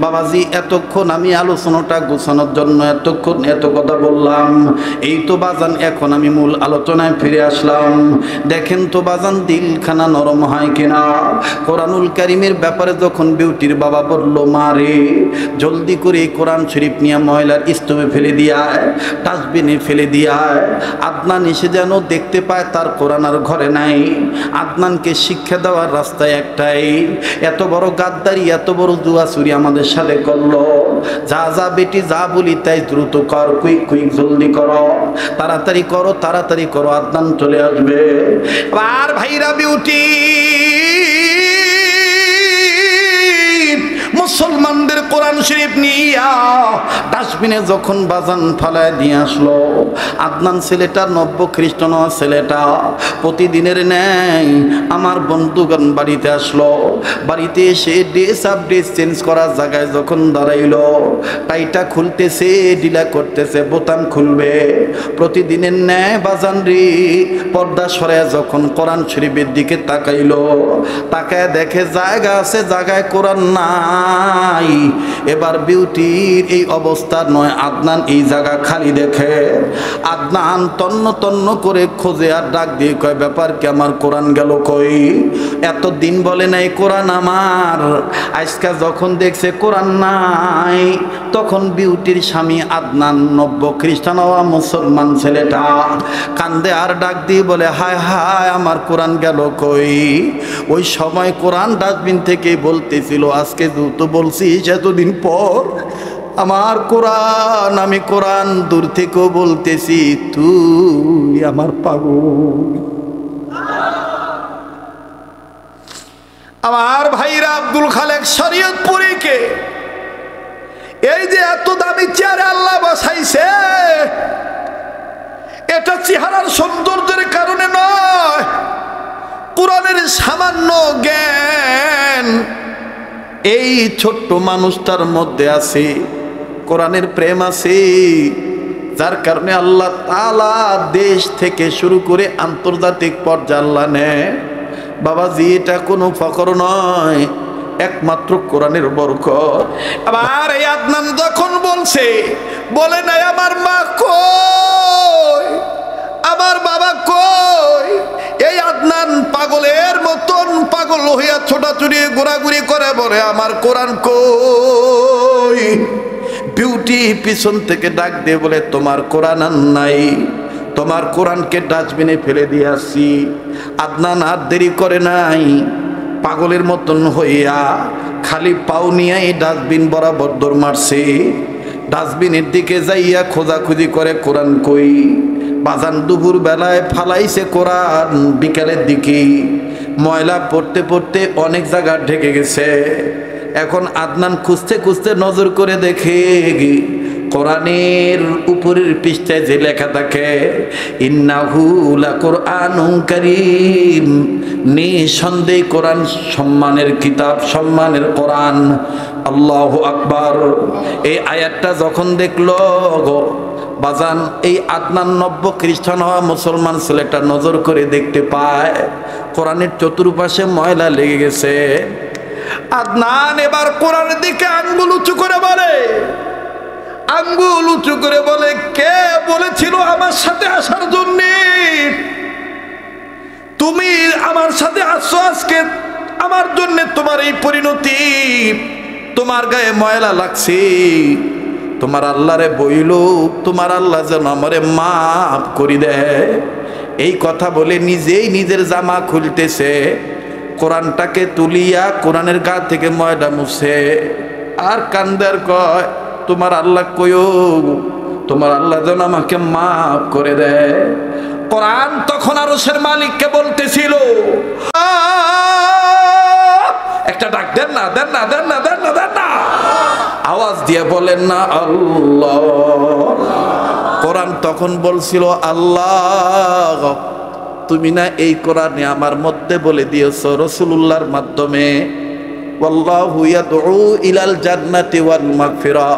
বাবাজি এতক্ষণ আমি আলোচনাটা গোছানোর জন্য এতক্ষণ এত কথা বললাম, এই তো বাজান এখন আমি মূল আলোচনায় ফিরে আসলাম। দেখেন তো বাজান দিলখানা নরম হয় কিনা। কোরআনুল কারীমের ব্যাপারে যখন বিউটির বাবা বলল, মা রে জলদি করে কোরআন শরীফ নিয়ে ময়লার স্তূপে ফেলে দিয়ায়, ডাস্টবিনে ফেলে দিয়ায়, আদনান এসে যেন দেখতে পায় তার কোরআন আর ঘরে নাই। আদনানকে শিক্ষা দেওয়ার রাস্তায় একটাই, এত বড় গাদ্দারি এত বড় জুয়াচুরি আমাদের সাথে করলো। যা যা বেটি যা বলি তাই দ্রুত কর, কুইক কুইক জলদি করো, তাড়াতাড়ি করো তাড়াতাড়ি করো, আদনান চলে আসবে। আর ভাইরা বিউটি মুসলমানদের কোরআন শরীফ নিয়া ডাস্টবিনে যখন বাজান ফালায় দিয়ে আসলো, আদনান ছেলেটা নব্য খ্রিস্টান ছেলেটা প্রতিদিনের ন্যায় আমার বন্ধুগণ বাড়িতে আসলো। বাড়িতে এসে ড্রেস চেঞ্জ করার জায়গায় যখন দাঁড়াইলো, টাইটা খুলতেছে, ডিলা করতেছে, বোতাম খুলবে। প্রতিদিনের ন্যায় বাজান রে পর্দা সরায় যখন কোরআন শরীফের দিকে তাকাইলো, তাকায় দেখে জায়গা আছে জায়গায় কোরআন নাই। এবার বিউটির এই অবস্থা নয়, আদনান এই জায়গা খালি দেখে। আদনান তন্ন তন্ন করে খোঁজে আর ডাক দিয়ে কয়, ব্যাপার কি, আমার কোরআন গেল কই? এতদিন বলে নাই কোরআন আমার, আজকে যখন দেখছে কোরআন নাই, তখন বিউটির স্বামী আদনান নব্য খ্রিস্টান হওয়া মুসলমান ছেলেটা কান্দে আর ডাক দিয়ে বলে, হায় হায় আমার কোরআন গেল কই? ওই সময় কোরআন ডাস্টবিন থেকে বলতেছিল, আজকে তো বলছিস এতদিন পর আমার কোরআন, আমি কোরআন দূর থেকেও বলতেছি তুই আমার পাগল। আমার ভাইরা আব্দুল খালেক শরীয়তপুরীকে এই যে এত দামি চেহারা আল্লাহ বসাইছে, এটা চেহারার সৌন্দর্যের কারণে নয়, কোরআনের সামান্য জ্ঞান এই ছোট্ট মানুষটার মধ্যে আছে, কোরআনের প্রেম আছে, যার কারণে আল্লাহ তাআলা দেশ থেকে শুরু করে আন্তর্জাতিক পর্যায়ে আল্লাহ নেয়। বাবাজি এটা কোনো ফকর নয়, একমাত্র কোরআনের বরকত। আবার এই আদনান যখন বলছে, বলে নাই আমার মা কই, আমার বাবা কই, এই আদনান পাগলের মতন পাগল হইয়া ছোটাছুটি ঘোরাঘুরি করে বলে আমার কোরআন কই। বিউটি পিছন থেকে ডাক দিয়ে বলে, তোমার কোরআন আর নাই, তোমার কোরআনকে ডাস্টবিনে ফেলে দিয়ে আসছি। আদনান আর দেরি করে নাই, পাগলের মতন হইয়া খালি পাও নিয়ে এই ডাস্টবিন বরাবর দৌড় মারছে। ডাস্টবিনের দিকে যাইয়া খোঁজাখুঁজি করে কোরআন কই। বাজান দুপুর বেলায় ফালাইছে কোরআন, বিকালের দিকে ময়লা পড়তে পড়তে অনেক জায়গা ঢেকে গেছে। এখন আদনান খুঁজতে খুঁজতে নজর করে দেখে কোরআনের উপরের পৃষ্ঠায় যে লেখা থাকে, ইন্নাহু লাকুরআনুন কারীম, নিঃসন্দেহে কোরআন সম্মানের কিতাব, সম্মানের কোরআন। আল্লাহু আকবার। এই আয়াতটা যখন দেখলো বাজান, এই আদনান নব্য খ্রিস্টান হওয়া মুসলমান ছেলেটা নজর করে দেখতে পায় কোরআনের চতুর্পাশে ময়লা লেগে গেছে। আদনান এবার কোরআনের দিকে আঙ্গুল উঁচু করে বলে, কে বলেছিল আমার সাথে আসার জন্য? তুমি আমার সাথে আসছো আজকে, আমার জন্য তোমার এই পরিণতি, তোমার গায়ে ময়লা লাগছে। তোমার আল্লাহরে বইল, তোমার আল্লাহ যেন আমারে মাফ করে দেয়। এই কথা বলে নিজেই নিজের জামা খুলতেছে, কোরআনটাকে তুলিয়া কোরআনের গা থেকে ময়লা মুছে আর কান্দার কয়, তোমার আল্লাহ কইও, তোমার আল্লাহ যেন আমাকে মাফ করে দেয়। কোরআন তখন আরশের মালিককে বলতেছিল, একটা ডাক দেন না, দেন না, দেন না, দেন না, দেন না, আওয়াজ দিয়ে বলেন না আল্লাহ। কোরআন তখন বলছিল, আল্লাহ তুমি না এই কোরআনে আমার মধ্যে বলে দিয়েছো রাসূলুল্লাহর মাধ্যমে, ওয়াল্লাহু ইয়াদউ ইলাল জান্নাতি ওয়াল মাগফিরা,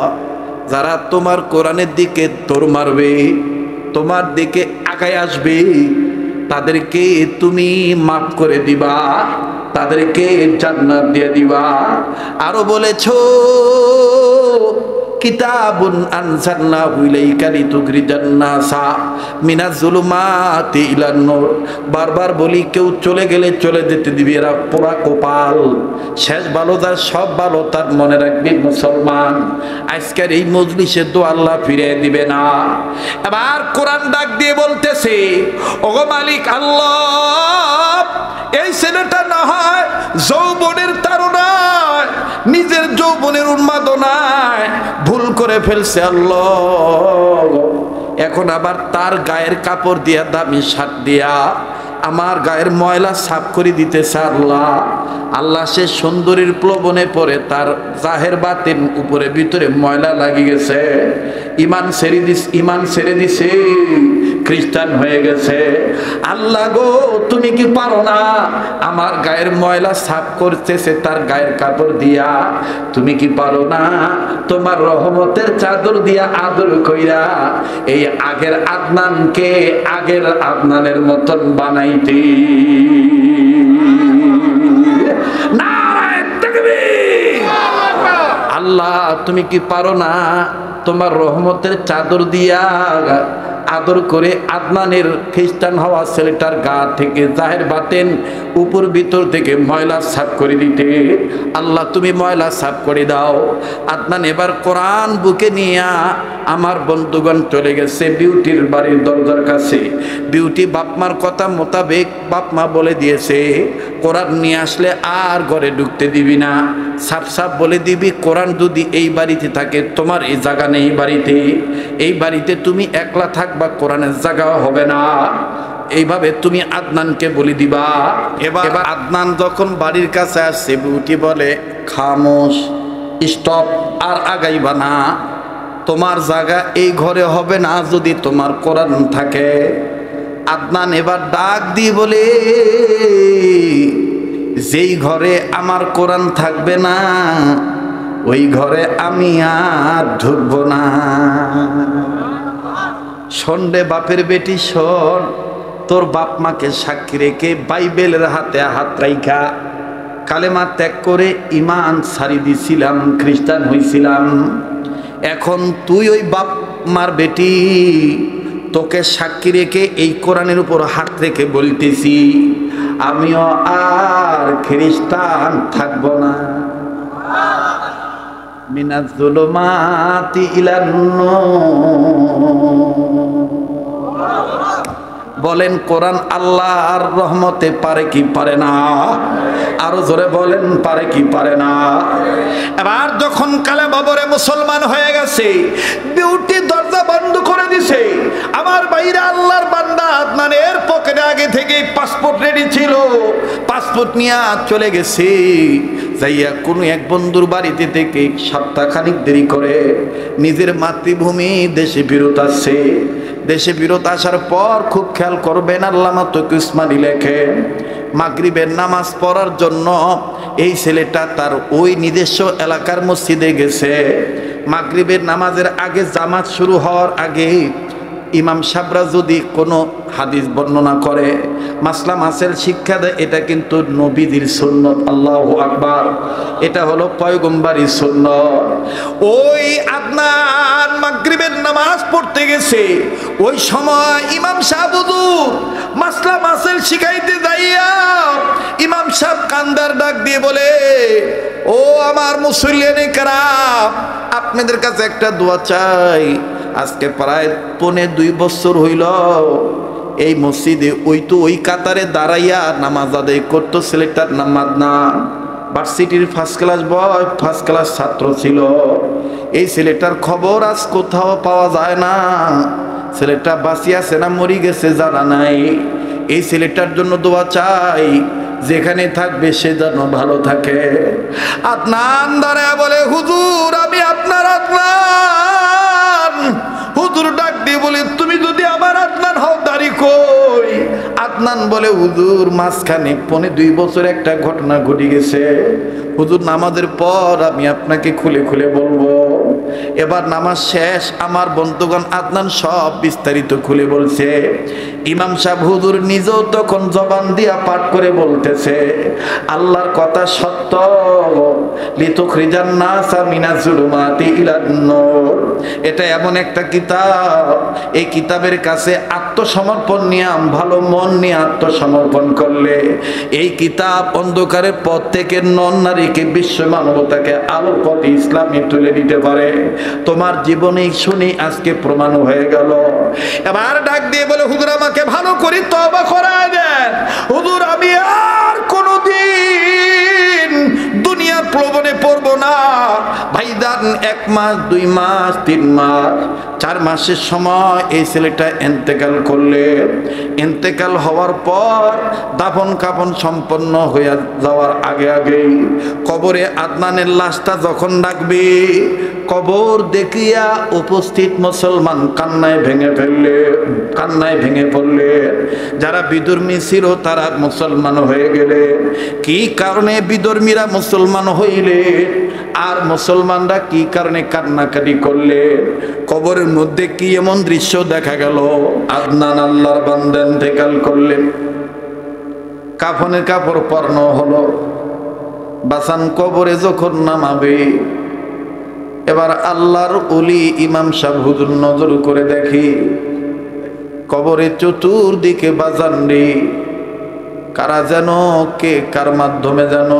যারা তোমার কোরআনের দিকে দৌড় মারবে, তোমার দিকে আগায় আসবে, তাদেরকে তুমি মাফ করে দিবা, তাদেরকে জান্নাত দিয়ে দিবা। আরো বলেছো, কিতাবুন আনজালনাহু ইলাইকা লিতুখরিজান নাসা মিনাজ জুলুমাতি ইলান নূর। বারবার বলি, কেউ চলে গেলে চলে যেতে দিবি, এরা পোড়া কপাল, শেষ ভালো যার সব ভালো তার, মনে রাখবি মুসলমান, আজকের এই মজলিসে তো আল্লাহ ফিরিয়ে দিবে না। এবার কোরআন ডাক দিয়ে বলতেছে, ওগো মালিক আল্লাহ, এই ছেলেটা না হয় যৌবনের তাড়নায়, নিজের যৌবনের উন্মাদনায় ভুল করে ফেলছে আল্লাহ, এখন আবার তার গায়ের কাপড় দিয়া, দামি শার্ট দিয়া আমার গায়ের ময়লা সাফ করে দিতেছে আল্লাহ। আল্লাহ সে সুন্দরীর প্লবনে পড়ে তার জাহের বাতিন উপরে ভিতরে ময়লা লাগি গেছে, ইমান ছেড়ে দিছে, খ্রিস্টান হয়ে গেছে। আল্লাহ গো, তুমি কি পারো না? আমার গায়ের ময়লা সাফ করতেছে তার গায়ের কাপড় দিয়া, তুমি কি পারো না তোমার রহমতের চাদর দিয়া আদর কইরা এই আগের আদনানকে আগের আদনানের মতন বানাইতে? নারায়ে তাকবীর! আল্লাহ তুমি কি পারো না তোমার রহমতের চাদর দিয়া আদর করে আদনানের খ্রিস্টান হওয়া ছেলেটার গা থেকে জাহের বাতেন উপর ভিতর থেকে ময়লা সাফ করে দিতে? আল্লাহ তুমি ময়লা সাফ করে দাও। আদনান এবার কোরআন বুকে নিয়া আমার বন্ধুগণ চলে গেছে বিউটির বাড়ির দরজার কাছে। বিউটি বাপমার কথা মোতাবেক বাপমা বলে দিয়েছে, কোরআন নিয়ে আসলে আর ঘরে ঢুকতে দিবি না, সাফ সাফ বলে দিবি কোরআন যদি এই বাড়িতে থাকে, তোমার এই জায়গা নেই বাড়িতে, এই বাড়িতে তুমি একলা থাকবা, কোরআনের জায়গা হবে না, এইভাবে তুমি আদনানকে বলে দিবা। এবার আদনান যখন বাড়ির কাছে আসছে, বিউটি বলে, খামোশ, স্টপ, আর আগাইবা না, তোমার জায়গা এই ঘরে হবে না যদি তোমার কোরআন থাকে। আদনান এবার ডাক দিয়ে বলে, যেই ঘরে আমার কোরআন থাকবে না ওই ঘরে আমি আর ঢুকবো না। শোন বাপের বেটি শোন, তোর বাপ মাকে সাক্ষী রেখে বাইবেলের হাতে হাত রাইখা কালেমা ত্যাগ করে ইমান ছাড়ি দিছিলাম, খ্রিস্টান হইছিলাম। এখন তুই ওই বাপ মার বেটি, তোকে সাক্ষী রেখে এই কোরআনের উপর হাত রেখে বলতেছি, আমিও আর খ্রিস্টান থাকব না। মিনাজ জুলুমাতি ইলান নূর। বলেন কোরআন আল্লাহর রহমতে পারে কি পারে না? আরো জোরে বলেন, পারে কি পারে না? এবার যখন কালেমা পড়ে মুসলমান হয়ে গেছে, বিউটি দরজা বন্ধ করে দিছে। আমার বাইরে আল্লাহর বান্দা আদনানের পকেটে আগে থেকে পাসপোর্ট রেডি ছিল, পাসপোর্ট নিয়ে চলে গেছে। যাইয়া কোন এক বন্ধুর বাড়িতে থেকে সপ্তাহখানিক দেরি করে নিজের মাতৃভূমি দেশে ফেরত আসছে। দেশে ফেরত আসার পর খুব খেয়াল করবেন, আল্লামা তকি উসমানী লেখে, মাগরিবের নামাজ পড়ার জন্য এই ছেলেটা তার ওই নিজস্ব এলাকার মসজিদে গেছে। মাগরিবের নামাজের আগে, জামাত শুরু হওয়ার আগে ইমাম সাহেবরা যদি কোনো হাদিস বর্ণনা করে, মাসলা মাসেল শিক্ষা দেয়, এটা কিন্তু নবীদের সুন্নত। আল্লাহু আকবার। এটা হলো পয়গম্বরী সুন্নত। ওই আদনান মাগরিবের নামাজ পড়তে গেছে, ওই সময় ইমাম সাহেব হুজুর মাসলা মাসেল শিখাইতে যাইয়া ইমাম সাহেব কান্দার ডাক দিয়ে বলে, ও আমার মুসল্লিয়ানে কেরাম, আপনাদের কাছে একটা দোয়া চাই। আজকে প্রায় 2.5 বছর হইল এই মসজিদে ওই কাতারে দাঁড়াইয়া নামাজ আদায় করতো ছেলেটার নাম আদনান। ভার্সিটির ফার্স্ট ক্লাস ছাত্র ছিল। এই ছেলেটার খবর আজ কোথাও পাওয়া যায় না। ছেলেটা বাঁচিয়ে আছে না মরি গেছে জানা নাই। এই ছেলেটার জন্য দোয়া চাই, যেখানে থাকবে সে যেন ভালো থাকে। আদনান দাঁড়ায় বলে, হুজুর আমি আপনার আদনান। হুজুর ডাক দিয়ে বলে, তুমি যদি আমার আদনান হও দাঁড়ি কই? আদনান বলে, হুজুর মাঝখানে 2.5 বছর একটা ঘটনা ঘটে গেছে। হুজুর নামাজের পর আমি আপনাকে খুলে খুলে বলবো। এবার নামাজ শেষ, আমার বন্ধুগণ আদনান সব বিস্তারিত খুলে বলছে। ইমাম সাহেব হুজুর নিজেও তখন জবান দিয়া পাঠ করে বলতেছে, আল্লাহর কথা সত্য, লিতুখরিজান নাসা মিনাজ জুলুমাতি ইলান নূর। এটা এমন একটা কিতাব, এই কিতাবের কাছে আত্মসমর্পণ নিয়ে, ভালো মন নিয়ে আত্মসমর্পণ করলে এই কিতাব অন্ধকারের পথ থেকে নন নারীকে, বিশ্ব মানবতাকে আলোর পথে ইসলামে তুলে দিতে পারে। তোমার জীবনে শুনি আজকে প্রমাণ হয়ে গেল। এবার ডাক দিয়ে বলে, হুজুর আমাকে ভালো করে তওবা করায় দেন। হুজুর আমি আর কোনোদিন দুনিয়ার প্রলোভনে পড়বো না। ভাইজান 1 মাস 2 মাস 3 মাস 4 মাসের সময় এই ছেলেটা ইন্তেকাল করলে, ইন্তেকাল হওয়ার পর দাফন কাফন সম্পন্ন হয়ে যাওয়ার আগে আগেই কবরে আদনানের লাশটা যখন রাখবে, কবর দেখিয়া উপস্থিত মুসলমান কান্নায় ভেঙে পড়লে। যারা বিধর্মী ছিল তারা মুসলমান হয়ে গেলে। কি কারণে বিধর্মীরা মুসলমান হইলে আর মুসলমানরা কি কারণে কান্নাকাটি করলে? কবরের মধ্যে কি এমন দৃশ্য দেখা গেল? আদনান আল্লাহর বান্দা ইন্তেকাল করলেন, কাফনের কাপড় পরানো হলো, বাসান কবরে যখন নামাবে, এবার আল্লাহর ওলি ইমাম সাহেব হুজুর নজর করে দেখি কবরে চতুর্দিকে বাজান রে, কারা যেন, কে কার মাধ্যমে যেন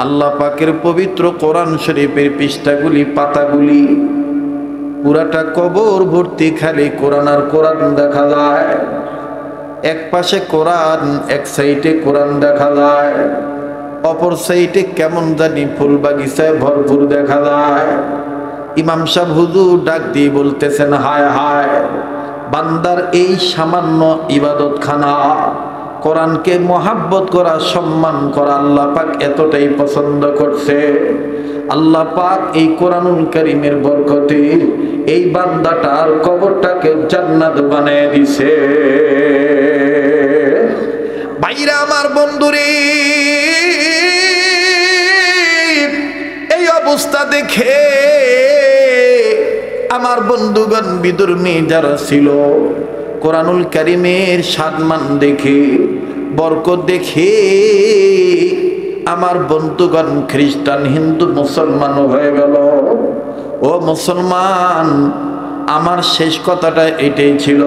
আল্লাহ পাকের পবিত্র কোরআন শরীফের পৃষ্ঠাগুলি, পাতাগুলি পুরাটা কবর ভর্তি খালি কোরআন আর কোরআন দেখা যায়। এক পাশে কোরআন, এক সাইডে কোরআন দেখা যায়, অপর সাইডে কেমন জানি ফুল বাগিচায় ভরপুর দেখা যায়। ইমাম সাহেব হুজুর ডাক দিয়ে বলতেছেন, হায় হায়, বান্দার এই সামান্য ইবাদতখানা, কোরআনকে মহাব্বত করা, সম্মান করা আল্লাহ পাক এতটাই পছন্দ করছে। আল্লাহ পাক এই কোরআনুল কারীমের বরকতে এই বান্দাটার কবরটাকে জান্নাত বানিয়ে দিছে। ভাইরা আমার, বন্ধুরে, এই অবস্থা দেখে আমার বন্ধুগণ বিধর্মী যারা ছিল, কোরআনুল কারীমের সম্মান দেখে, বরকত দেখে আমার বন্ধুগণ খ্রিস্টান, হিন্দু, মুসলমান হয়ে গেল। ও মুসলমান, আমার শেষ কথাটা এটাই ছিল,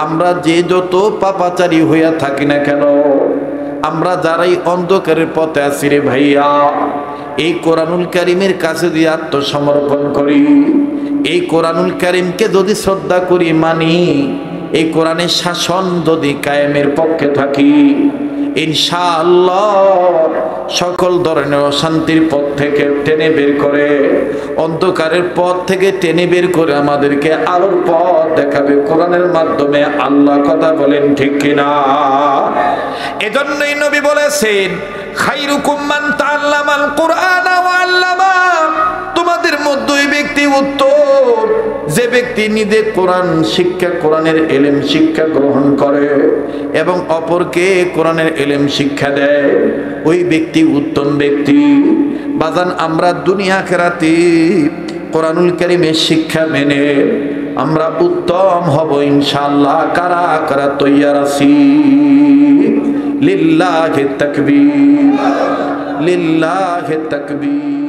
আমরা যে যত পাপাচারী হইয়া থাকি না কেন, আমরা যারাই অন্ধকারের পথে আছি রে ভাইয়া, এই কোরআনুল কারীমের কাছে যদি আত্মসমর্পণ করি, এই কোরআনুল কারীমকে যদি শ্রদ্ধা করি, মানি, এই কোরআনের শাসন যদি কায়েমের পক্ষে থাকি, ইনশাআল্লাহ সকল ধরনের অশান্তির পথ থেকে টেনে বের করে, অন্ধকারের পথ থেকে টেনে বের করে আমাদেরকে আলোর পথ দেখাবে কোরআনের মাধ্যমে। আল্লাহ কথা বলেন ঠিক কিনা? এজন্যই নবী বলেছেন, খায়রুকুম মান তাআল্লামাল কুরআনা ওয়া আল্লামা, তোমাদের মধ্যে ওই ব্যক্তি উত্তম যে ব্যক্তি নিজে কোরআন শিক্ষা, কোরআনের ইলম শিক্ষা গ্রহণ করে এবং অপরকে কোরআনের ইলম শিক্ষা দেয়, ওই ব্যক্তি উত্তম ব্যক্তি। বাজান, আমরা দুনিয়া আখিরাতে কোরআনুল কারীমের শিক্ষা মেনে আমরা উত্তম হব ইনশাআল্লাহ। কারা কারা তৈয়ার আছি? লিল্লাহি তাকবীর, লিল্লাহি তাকবীর।